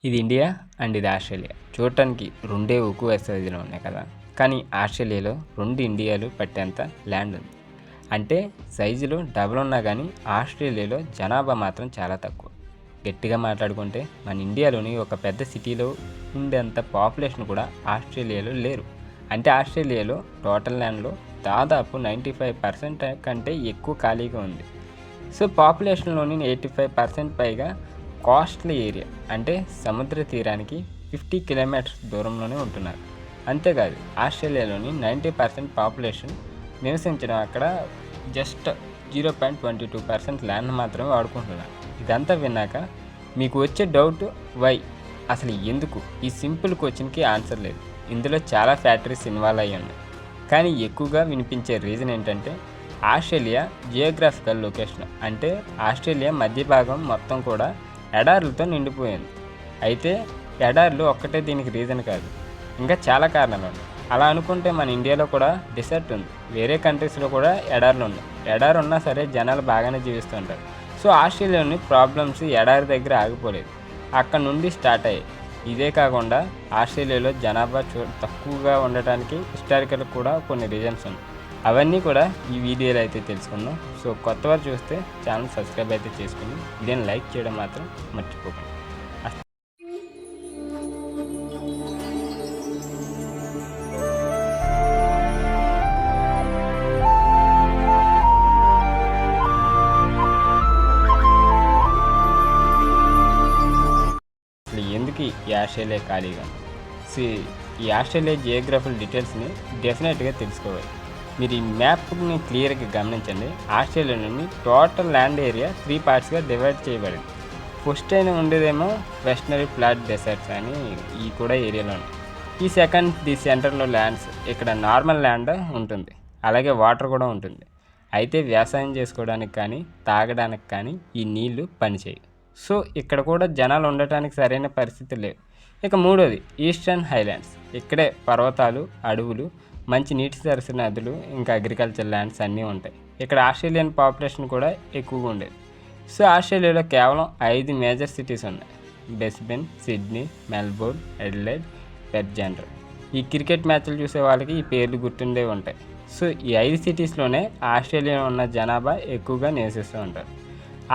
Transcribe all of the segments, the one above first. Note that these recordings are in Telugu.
ఇది ఇండియా అండ్ ఇది ఆస్ట్రేలియా. చూడటానికి రెండే ఎక్కువ సైజులో ఉన్నాయి కదా, కానీ ఆస్ట్రేలియాలో 2 ఇండియాలు పట్టేంత ల్యాండ్ ఉంది. అంటే సైజులో డబల్ ఉన్నా కానీ ఆస్ట్రేలియాలో జనాభా మాత్రం చాలా తక్కువ. గట్టిగా మాట్లాడుకుంటే మన ఇండియాలోని ఒక పెద్ద సిటీలో ఉండేంత పాపులేషన్ కూడా ఆస్ట్రేలియాలో లేరు. అంటే ఆస్ట్రేలియాలో టోటల్ ల్యాండ్లో దాదాపు 95% కంటే ఎక్కువ ఖాళీగా ఉంది. సో పాపులేషన్లోని 85% పైగా కోస్టల్ ఏరియా, అంటే సముద్ర తీరానికి 50 కిలోమీటర్స్ దూరంలోనే ఉంటున్నారు. అంతేకాదు ఆస్ట్రేలియాలోని 90% పాపులేషన్ నివసించడం అక్కడ జస్ట్ 0.22% ల్యాండ్ మాత్రమే వాడుకుంటున్నారు. ఇదంతా విన్నాక మీకు వచ్చే డౌట్ వై, అసలు ఎందుకు? ఈ సింపుల్ క్వశ్చన్కి ఆన్సర్ లేదు. ఇందులో చాలా ఫ్యాక్టరీస్ ఇన్వాల్వ్ అయ్యి ఉన్నాయి. కానీ ఎక్కువగా వినిపించే రీజన్ ఏంటంటే ఆస్ట్రేలియా జియోగ్రాఫికల్ లొకేషన్, అంటే ఆస్ట్రేలియా మధ్య భాగం మొత్తం కూడా ఎడారులతో నిండిపోయింది. అయితే ఎడారులు ఒక్కటే దీనికి రీజన్ కాదు, ఇంకా చాలా కారణాలు ఉన్నాయి. అలా అనుకుంటే మన ఇండియాలో కూడా డిసర్ట్ ఉంది, వేరే కంట్రీస్లో కూడా ఎడారులు ఉన్నాయి. ఎడారు ఉన్నా సరే జనాలు బాగానే జీవిస్తుంటారు. సో ఆస్ట్రేలియాలోని ప్రాబ్లమ్స్ ఎడారి దగ్గర ఆగిపోలేదు, అక్కడ నుండి స్టార్ట్ అయ్యాయి. ఇదే కాకుండా ఆస్ట్రేలియాలో జనాభా తక్కువగా ఉండటానికి హిస్టారికల్ కూడా కొన్ని రీజన్స్ ఉన్నాయి. అవన్నీ కూడా ఈ వీడియోలో అయితే తెలుసుకుందాం. సో కొత్త వారు చూస్తే ఛానల్ సబ్స్క్రైబ్ అయితే చేసుకుని వీడియోని లైక్ చేయడం మాత్రం మర్చిపోకండి. అసలు ఎందుకు ఈ ఆస్ట్రేలియా ఖాళీగా? ఈ ఆస్ట్రేలియా జియోగ్రఫికల్ డీటెయిల్స్ని డెఫినెట్గా తెలుసుకోవాలి. మీరు ఈ మ్యాప్ని క్లియర్గా గమనించండి. ఆస్ట్రేలియాలోని టోటల్ ల్యాండ్ ఏరియా 3 పార్ట్స్గా డివైడ్ చేయబడింది. ఫస్ట్ అయిన ఉండేదేమో వెస్టర్న్ ఫ్లాట్ డెసర్ట్స్ అని ఈ కూడా ఏరియాలో ఉంది. ఈ సెకండ్ ది సెంటర్లో ల్యాండ్స్, ఇక్కడ నార్మల్ ల్యాండ్ ఉంటుంది, అలాగే వాటర్ కూడా ఉంటుంది. అయితే వ్యవసాయం చేసుకోవడానికి కానీ తాగడానికి కానీ ఈ నీళ్లు పనిచేయవు. సో ఇక్కడ కూడా జనాలు ఉండటానికి సరైన పరిస్థితి లేవు. ఇక మూడోది ఈస్టర్న్ హైలాండ్స్. ఇక్కడే పర్వతాలు, అడవులు, మంచి నీటి సరస్సు, నదులు, ఇంకా అగ్రికల్చర్ ల్యాండ్స్ అన్నీ ఉంటాయి. ఇక్కడ ఆస్ట్రేలియన్ పాపులేషన్ కూడా ఎక్కువగా ఉండేది. సో ఆస్ట్రేలియాలో కేవలం 5 మేజర్ సిటీస్ ఉన్నాయి: Brisbane, Sydney, Melbourne, Adelaide, Perth. General ఈ క్రికెట్ మ్యాచ్లు చూసే వాళ్ళకి ఈ పేర్లు గుర్తుండే ఉంటాయి. సో ఈ 5 సిటీస్లోనే ఆస్ట్రేలియాలో ఉన్న జనాభా ఎక్కువగా నివసిస్తూ ఉంటారు.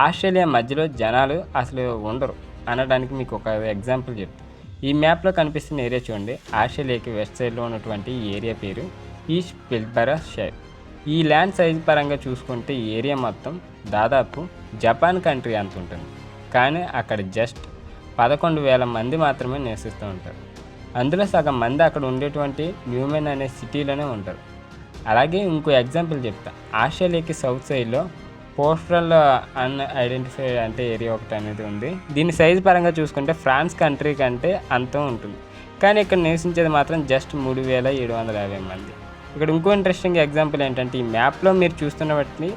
ఆస్ట్రేలియా మధ్యలో జనాలు అసలు ఉండరు అనడానికి మీకు ఒక ఎగ్జాంపుల్ చెప్తాను. ఈ మ్యాప్లో కనిపిస్తున్న ఏరియా చూడండి. ఆస్ట్రేలియాకి వెస్ట్ సైడ్లో ఉన్నటువంటి ఈ ఏరియా పేరు ఈస్ట్ పిల్బరా షైర్. ఈ ల్యాండ్ సైజ్ పరంగా చూసుకుంటే ఈ ఏరియా మొత్తం దాదాపు జపాన్ కంట్రీ అంత ఉంటుంది. కానీ అక్కడ జస్ట్ 11,000 మంది మాత్రమే నివసిస్తూ ఉంటారు. అందులో సగం మంది అక్కడ ఉండేటువంటి న్యూమెన్ అనే సిటీలోనే ఉంటారు. అలాగే ఇంకో ఎగ్జాంపుల్ చెప్తా. ఆస్ట్రేలియాకి సౌత్ సైడ్లో పోస్టల్ అన్ఐడెంటిఫైడ్ అంటే ఏరియా ఒకటి అనేది ఉంది. దీని సైజు పరంగా చూసుకుంటే ఫ్రాన్స్ కంట్రీ కంటే అంతం ఉంటుంది. కానీ ఇక్కడ నివసించేది మాత్రం జస్ట్ 3,750 మంది. ఇక్కడ ఇంకో ఇంట్రెస్టింగ్ ఎగ్జాంపుల్ ఏంటంటే ఈ మ్యాప్లో మీరు చూస్తున్న వాటిని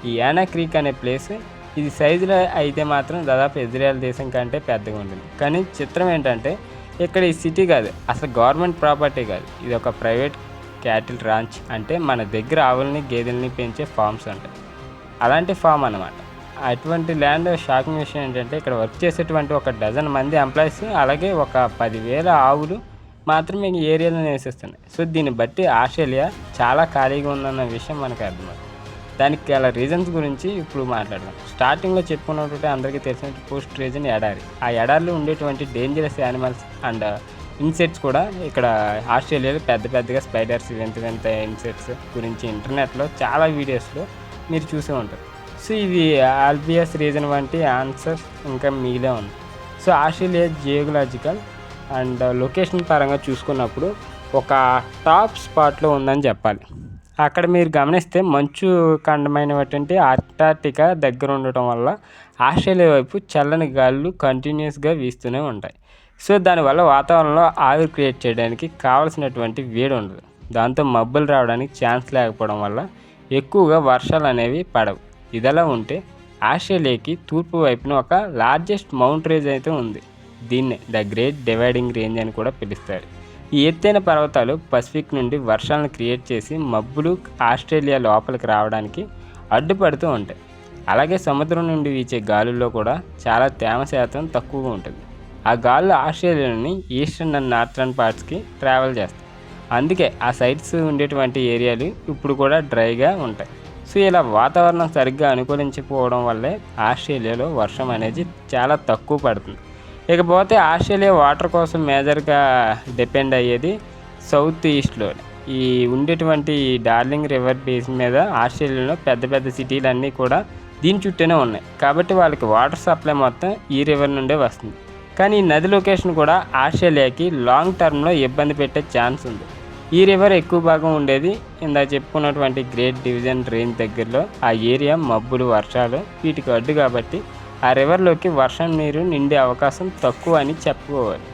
ఈ యానా క్రీక్ అనే ప్లేస్, ఇది సైజులో అయితే మాత్రం దాదాపు ఇజ్రాయెల్ దేశం కంటే పెద్దగా ఉంటుంది. కానీ చిత్రం ఏంటంటే ఇక్కడ ఈ సిటీ కాదు, అసలు గవర్నమెంట్ ప్రాపర్టీ కాదు, ఇది ఒక ప్రైవేట్ క్యాటిల్ రాంచ్, అంటే మన దగ్గర ఆవుల్ని గేదెల్ని పెంచే ఫార్మ్స్ ఉంటాయి. అలాంటి ఫామ్ అన్నమాట. అటువంటి ల్యాండ్ షాకింగ్ విషయం ఏంటంటే ఇక్కడ వర్క్ చేసేటువంటి ఒక డజన్ మంది ఎంప్లాయీస్, అలాగే ఒక 10,000 ఆవులు మాత్రమే ఈ ఏరియాలో నివసిస్తున్నాయి. సో దీన్ని బట్టి ఆస్ట్రేలియా చాలా ఖాళీగా ఉందన్న విషయం మనకు అర్థమవుతుంది. దానికి గల రీజన్స్ గురించి ఇప్పుడు మాట్లాడదాం. స్టార్టింగ్లో చెప్పుకున్నటువంటి అందరికీ తెలిసినట్టు పోస్ట్ రీజన్ ఎడారి. ఆ ఎడారిలో ఉండేటువంటి డేంజరస్ యానిమల్స్ అండ్ ఇన్సెక్ట్స్ కూడా ఇక్కడ ఆస్ట్రేలియాలో పెద్దగా స్పైడర్స్, వింత ఇన్సెక్ట్స్ గురించి ఇంటర్నెట్లో చాలా వీడియోస్లో మీరు చూసే ఉంటారు. సో ఇవి ఆల్బియస్ రీజన్ వంటి ఆన్సర్స్ ఇంకా మిగిలే ఉంది. So Australia geological and location పరంగా చూసుకున్నప్పుడు ఒక టాప్ స్పాట్లో ఉందని చెప్పాలి. అక్కడ మీరు గమనిస్తే మంచు ఖండమైనటువంటి అంటార్క్టికా దగ్గర ఉండటం వల్ల ఆస్ట్రేలియా వైపు చల్లని గాలులు కంటిన్యూస్గా వీస్తూనే ఉంటాయి. సో దానివల్ల వాతావరణంలో ఆవిరి క్రియేట్ చేయడానికి కావాల్సినటువంటి వేడి ఉండదు. దాంతో మబ్బులు రావడానికి ఛాన్స్ లేకపోవడం వల్ల ఎక్కువగా వర్షాలు అనేవి పడవు. ఇదిలా ఉంటే ఆస్ట్రేలియాకి తూర్పు వైపున ఒక లార్జెస్ట్ మౌంట్ రేంజ్ అయితే ఉంది. దీన్నే ద గ్రేట్ డివైడింగ్ రేంజ్ అని కూడా పిలుస్తారు. ఈ ఎత్తైన పర్వతాలు పసిఫిక్ నుండి వర్షాలను క్రియేట్ చేసి మబ్బులు ఆస్ట్రేలియా లోపలికి రావడానికి అడ్డుపడుతూ ఉంటాయి. అలాగే సముద్రం నుండి వీచే గాలుల్లో కూడా చాలా తేమ శాతం తక్కువగా ఉంటుంది. ఆ గాలులు ఆస్ట్రేలియాలోని ఈస్టర్న్ అండ్ నార్థరన్ పార్ట్స్కి ట్రావెల్ చేస్తాయి. అందుకే ఆ సైట్స్ ఉండేటువంటి ఏరియాలు ఇప్పుడు కూడా డ్రైగా ఉంటాయి. సో ఇలా వాతావరణం సరిగ్గా అనుకూలించకపోవడం వల్లే ఆస్ట్రేలియాలో వర్షం అనేది చాలా తక్కువ పడుతుంది. ఇకపోతే ఆస్ట్రేలియా వాటర్ కోసం మేజర్గా డిపెండ్ అయ్యేది సౌత్ ఈస్ట్లో. ఈ ఉండేటువంటి డార్లింగ్ రివర్ బేసిన్ మీద ఆస్ట్రేలియాలో పెద్ద పెద్ద సిటీలన్నీ కూడా దీని చుట్టూనే ఉన్నాయి. కాబట్టి వాళ్ళకి వాటర్ సప్లై మొత్తం ఈ రివర్ నుండే వస్తుంది. కానీ ఈ నది లొకేషన్ కూడా ఆస్ట్రేలియాకి లాంగ్ టర్మ్లో ఇబ్బంది పెట్టే ఛాన్స్ ఉంది. ఈ రివర్ ఎక్కువ భాగం ఉండేది ఇందాక చెప్పుకున్నటువంటి గ్రేట్ డివిజన్ రేంజ్ దగ్గరలో. ఆ ఏరియా మబ్బులు, వర్షాలు వీటికి అడ్డు కాబట్టి ఆ రివర్లోకి వర్షం నీరు నిండే అవకాశం తక్కువ అని చెప్పుకోవాలి.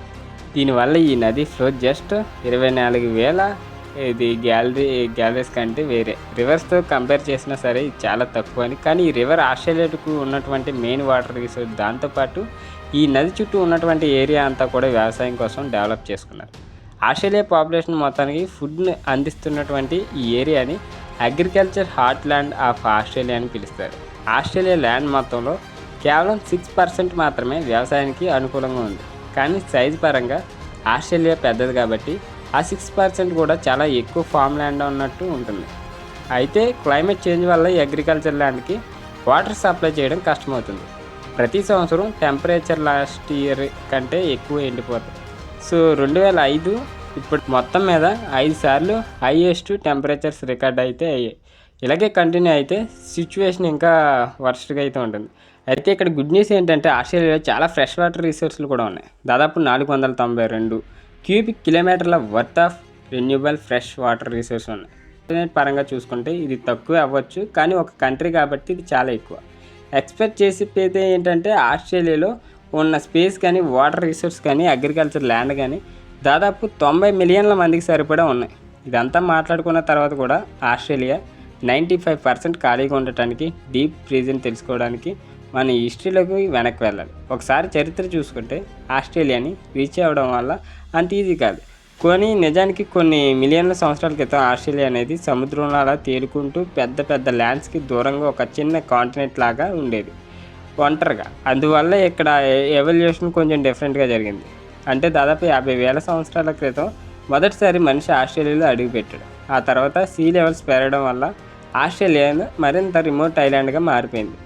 దీనివల్ల ఈ నది ఫ్లో జస్ట్ 24,000 ఇది గ్యాలరీస్ కంటే వేరే రివర్స్తో కంపేర్ చేసినా సరే ఇది చాలా తక్కువ అని. కానీ ఈ రివర్ ఆస్ట్రేలియాకు ఉన్నటువంటి మెయిన్ వాటర్ రిసోర్స్. దాంతోపాటు ఈ నది చుట్టూ ఉన్నటువంటి ఏరియా అంతా కూడా వ్యవసాయం కోసం డెవలప్ చేసుకున్నారు. ఆస్ట్రేలియా పాపులేషన్ మొత్తానికి ఫుడ్ని అందిస్తున్నటువంటి ఈ ఏరియాని agriculture heart land of Australia అని పిలుస్తారు. ఆస్ట్రేలియా ల్యాండ్ మొత్తంలో కేవలం 6% మాత్రమే వ్యవసాయానికి అనుకూలంగా ఉంది. కానీ సైజు పరంగా ఆస్ట్రేలియా పెద్దది కాబట్టి ఆ 6% కూడా చాలా ఎక్కువ ఫామ్ ల్యాండ్ ఉన్నట్టు ఉంటుంది. అయితే క్లైమేట్ చేంజ్ వల్ల ఈ అగ్రికల్చర్ ల్యాండ్కి వాటర్ సప్లై చేయడం కష్టమవుతుంది. ప్రతి సంవత్సరం టెంపరేచర్ లాస్ట్ ఇయర్ కంటే ఎక్కువ ఎండిపోతుంది. సో 2005 ఇప్పుడు మొత్తం మీద 5 సార్లు హైయెస్ట్ టెంపరేచర్స్ రికార్డ్ అయితే అయ్యాయి. ఇలాగే కంటిన్యూ అయితే సిచ్యువేషన్ ఇంకా వర్స్ట్గా అయితే ఉంటుంది. అయితే ఇక్కడ గుడ్ న్యూస్ ఏంటంటే ఆస్ట్రేలియాలో చాలా ఫ్రెష్ వాటర్ రిసోర్స్లు కూడా ఉన్నాయి. దాదాపు 492 క్యూబిక్ కిలోమీటర్ల worth of renewable fresh water resource ఉన్నాయి. ఇంటర్నెట్ పరంగా చూసుకుంటే ఇది తక్కువే అవ్వచ్చు, కానీ ఒక కంట్రీ కాబట్టి ఇది చాలా ఎక్కువ. ఎక్స్పెక్ట్ చేసేది ఏంటంటే ఆస్ట్రేలియాలో ఉన్న స్పేస్ కానీ, వాటర్ రిసోర్స్ కానీ, అగ్రికల్చర్ ల్యాండ్ కానీ దాదాపు 90 మిలియన్ల మందికి సరిపడా ఉన్నాయి. ఇదంతా మాట్లాడుకున్న తర్వాత కూడా ఆస్ట్రేలియా 95% ఖాళీగా ఉండటానికి, డీప్ రీజన్ తెలుసుకోవడానికి మన హిస్టరీలోకి వెనక్కి వెళ్ళాలి. ఒకసారి చరిత్ర చూసుకుంటే ఆస్ట్రేలియాని రీచ్ అవ్వడం వల్ల అంత ఈజీ కాదు. నిజానికి కొన్ని మిలియన్ల సంవత్సరాల క్రితం ఆస్ట్రేలియా అనేది సముద్రంలో అలా తేలుకుంటూ పెద్ద పెద్ద ల్యాండ్స్కి దూరంగా ఒక చిన్న కాంటినెంట్ లాగా ఉండేది, ఒంటరిగా. అందువల్ల ఇక్కడ ఎవల్యూషన్ కొంచెం డిఫరెంట్గా జరిగింది. అంటే దాదాపు 50,000 సంవత్సరాల క్రితం మొదటిసారి మనిషి ఆస్ట్రేలియాలో అడుగుపెట్టాడు. ఆ తర్వాత సీ లెవెల్స్ పెరగడం వల్ల ఆస్ట్రేలియా మరింత రిమోట్ ఐలాండ్గా మారిపోయింది.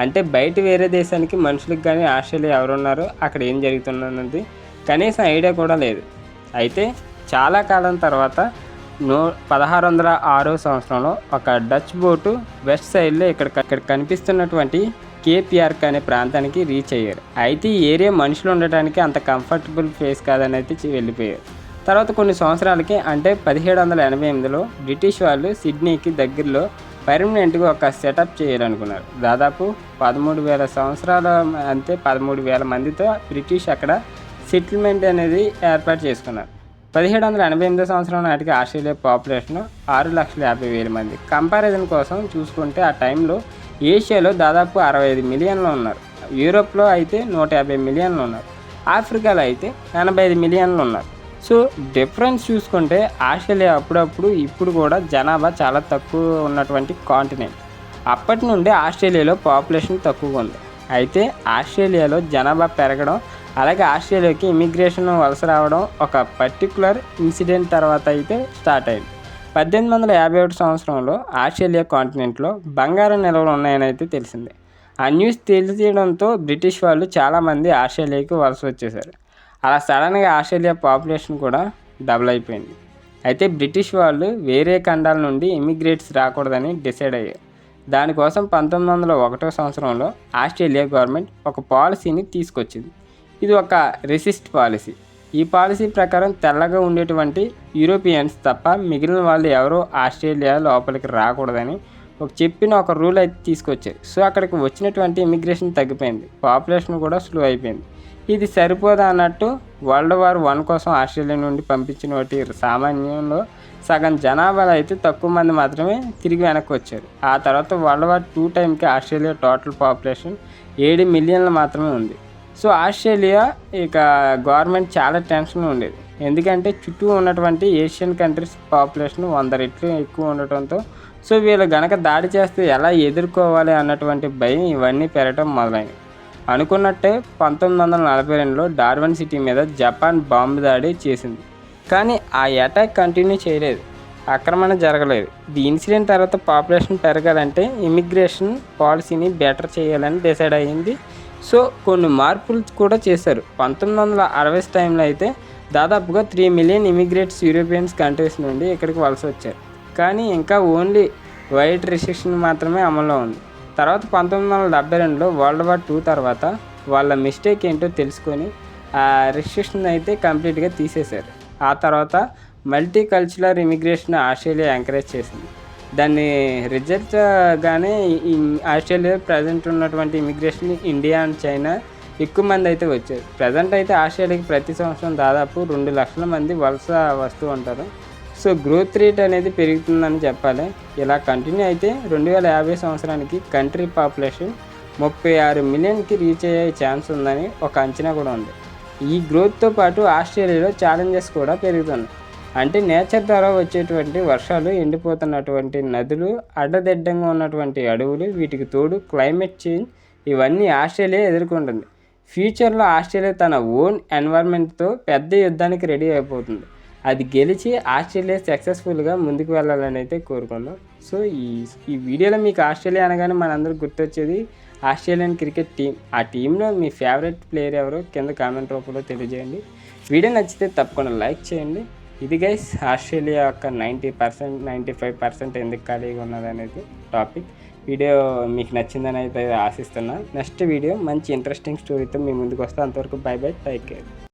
అంటే బయట వేరే దేశానికి మనుషులకు కానీ ఆస్ట్రేలియా ఎవరున్నారో అక్కడ ఏం జరుగుతున్నది కనీసం ఐడియా కూడా లేదు. అయితే చాలా కాలం తర్వాత 1606 సంవత్సరంలో ఒక డచ్ బోటు వెస్ట్ సైడ్లో ఇక్కడ కనిపిస్తున్నటువంటి కేప్ యార్క్ అనే ప్రాంతానికి రీచ్ అయ్యారు. అయితే ఈ ఏరియా మనుషులు ఉండటానికి అంత కంఫర్టబుల్ ప్లేస్ కాదని అయితే వెళ్ళిపోయారు. తర్వాత కొన్ని సంవత్సరాలకి అంటే 1788లో బ్రిటిష్ వాళ్ళు సిడ్నీకి దగ్గరలో పర్మనెంట్గా ఒక సెటప్ చేయాలనుకున్నారు. దాదాపు 13,000 సంవత్సరాల 13,000 మందితో బ్రిటిష్ అక్కడ సెటిల్మెంట్ అనేది ఏర్పాటు చేసుకున్నారు. 1788 సంవత్సరం నాటికి ఆస్ట్రేలియా పాపులేషన్ 6,50,000 మంది. కంపారిజన్ కోసం చూసుకుంటే ఆ టైంలో ఏషియాలో దాదాపు 65 మిలియన్లు ఉన్నారు, యూరోప్లో అయితే 150 మిలియన్లు ఉన్నారు, ఆఫ్రికాలో అయితే 85 మిలియన్లు ఉన్నారు. సో డిఫరెన్స్ చూసుకుంటే ఆస్ట్రేలియా అప్పుడప్పుడు ఇప్పుడు కూడా జనాభా చాలా తక్కువ ఉన్నటువంటి కాంటినెంట్. అప్పటి నుండి ఆస్ట్రేలియాలో పాపులేషన్ తక్కువగా ఉంది. అయితే ఆస్ట్రేలియాలో జనాభా పెరగడం, అలాగే ఆస్ట్రేలియాకి ఇమిగ్రేషన్ వలస రావడం ఒక పర్టికులర్ ఇన్సిడెంట్ తర్వాత అయితే స్టార్ట్ అయింది. 1851 సంవత్సరంలో ఆస్ట్రేలియా కాంటినెంట్లో బంగారం నిల్వలు ఉన్నాయని అయితే తెలిసింది. ఆ న్యూస్ తెలియడంతో బ్రిటిష్ వాళ్ళు చాలామంది ఆస్ట్రేలియాకి వలస వచ్చేసారు. అలా సడన్గా ఆస్ట్రేలియా పాపులేషన్ కూడా డబుల్ అయిపోయింది. అయితే బ్రిటిష్ వాళ్ళు వేరే ఖండాల నుండి ఇమిగ్రేట్స్ రాకూడదని డిసైడ్ అయ్యారు. దానికోసం 1901 సంవత్సరంలో ఆస్ట్రేలియా గవర్నమెంట్ ఒక పాలసీని తీసుకొచ్చింది. ఇది ఒక రెసిస్ట్ పాలసీ. ఈ పాలసీ ప్రకారం తెల్లగా ఉండేటువంటి యూరోపియన్స్ తప్ప మిగిలిన వాళ్ళు ఎవరో ఆస్ట్రేలియా లోపలికి రాకూడదని ఒక రూల్ అయితే తీసుకొచ్చారు. సో అక్కడికి వచ్చినటువంటి ఇమిగ్రేషన్ తగ్గిపోయింది, పాపులేషన్ కూడా స్లో అయిపోయింది. ఇది సరిపోదా అన్నట్టు వరల్డ్ వార్ 1 కోసం ఆస్ట్రేలియా నుండి పంపించిన వాటి సామాన్యంలో సగం జనాభాలో అయితే తక్కువ మంది మాత్రమే తిరిగి వెనక్కి వచ్చారు. ఆ తర్వాత వరల్డ్ వార్ 2 టైంకి ఆస్ట్రేలియా టోటల్ పాపులేషన్ 7 మిలియన్లు మాత్రమే ఉంది. సో ఆస్ట్రేలియా ఇక గవర్నమెంట్ చాలా టెన్షన్ ఉండేది, ఎందుకంటే చుట్టూ ఉన్నటువంటి ఏషియన్ కంట్రీస్ పాపులేషన్ 100 రెట్లు ఎక్కువ ఉండటంతో సో వీళ్ళు గనక దాడి చేస్తే ఎలా ఎదుర్కోవాలి అన్నటువంటి భయం ఇవన్నీ పెరగడం మొదలైనవి. అనుకున్నట్టే 1942లో డార్విన్ సిటీ మీద జపాన్ బాంబు దాడి చేసింది. కానీ ఆ అటాక్ కంటిన్యూ చేయలేదు, ఆక్రమణ జరగలేదు. ది ఇన్సిడెంట్ తర్వాత పాపులేషన్ పెరగాలంటే ఇమిగ్రేషన్ పాలసీని బెటర్ చేయాలని డిసైడ్ అయ్యింది. సో కొన్ని మార్పులు కూడా చేశారు. 1960 టైంలో అయితే దాదాపుగా 3 మిలియన్ ఇమిగ్రేట్స్ యూరోపియన్స్ కంట్రీస్ నుండి ఇక్కడికి వలస వచ్చారు. కానీ ఇంకా ఓన్లీ వైట్ రిస్ట్రిక్షన్ మాత్రమే అమల్లో ఉంది. తర్వాత 1972లో వరల్డ్ వార్ II తర్వాత వాళ్ళ మిస్టేక్ ఏంటో తెలుసుకొని ఆ రిస్ట్రిక్షన్ అయితే కంప్లీట్గా తీసేశారు. ఆ తర్వాత multi cultural immigration Australia encourage చేసింది. దాన్ని రిజల్ట్గానే ఈ ఆస్ట్రేలియా ప్రజెంట్ ఉన్నటువంటి ఇమిగ్రేషన్ ఇండియా అండ్ చైనా ఎక్కువ మంది అయితే వచ్చారు. ప్రజెంట్ అయితే ఆస్ట్రేలియాకి ప్రతి సంవత్సరం దాదాపు 2 లక్షల మంది వలస వస్తూ ఉంటారు. సో గ్రోత్ రేట్ అనేది పెరుగుతుందని చెప్పాలి. ఇలా కంటిన్యూ అయితే 2050 సంవత్సరానికి కంట్రీ పాపులేషన్ 36 మిలియన్కి రీచ్ అయ్యే ఛాన్స్ ఉందని ఒక అంచనా కూడా ఉంది. ఈ గ్రోత్తో పాటు ఆస్ట్రేలియాలో ఛాలెంజెస్ కూడా పెరుగుతున్నాయి. అంటే నేచర్ ద్వారా వచ్చేటువంటి వర్షాలు, ఎండిపోతున్నటువంటి నదులు, అడ్డదిడ్డంగా ఉన్నటువంటి అడవులు, వీటికి తోడు క్లైమేట్ చేంజ్, ఇవన్నీ ఆస్ట్రేలియా ఎదుర్కొంటుంది. ఫ్యూచర్లో ఆస్ట్రేలియా తన ఓన్ ఎన్వైర్న్మెంట్తో పెద్ద యుద్ధానికి రెడీ అయిపోతుంది. అది గెలిచి ఆస్ట్రేలియా సక్సెస్ఫుల్గా ముందుకు వెళ్ళాలని అయితే కోరుకుందాం. సో ఈ వీడియోలో మీకు ఆస్ట్రేలియా అనగానే మనందరూ గుర్తొచ్చేది ఆస్ట్రేలియన్ క్రికెట్ టీం. ఆ టీంలో మీ ఫేవరెట్ ప్లేయర్ ఎవరో కింద కామెంట్ రూపంలో తెలియజేయండి. వీడియో నచ్చితే తప్పకుండా లైక్ చేయండి. ఇది గైస్ ఆస్ట్రేలియా యొక్క 90%, 95% ఎందుకు ఖాళీగా ఉన్నది అనేది టాపిక్. వీడియో మీకు నచ్చిందని అయితే ఆశిస్తున్నా. నెక్స్ట్ వీడియో మంచి ఇంట్రెస్టింగ్ స్టోరీతో మీ ముందుకు వస్తే అంతవరకు బై బై, టేక్ కేర్.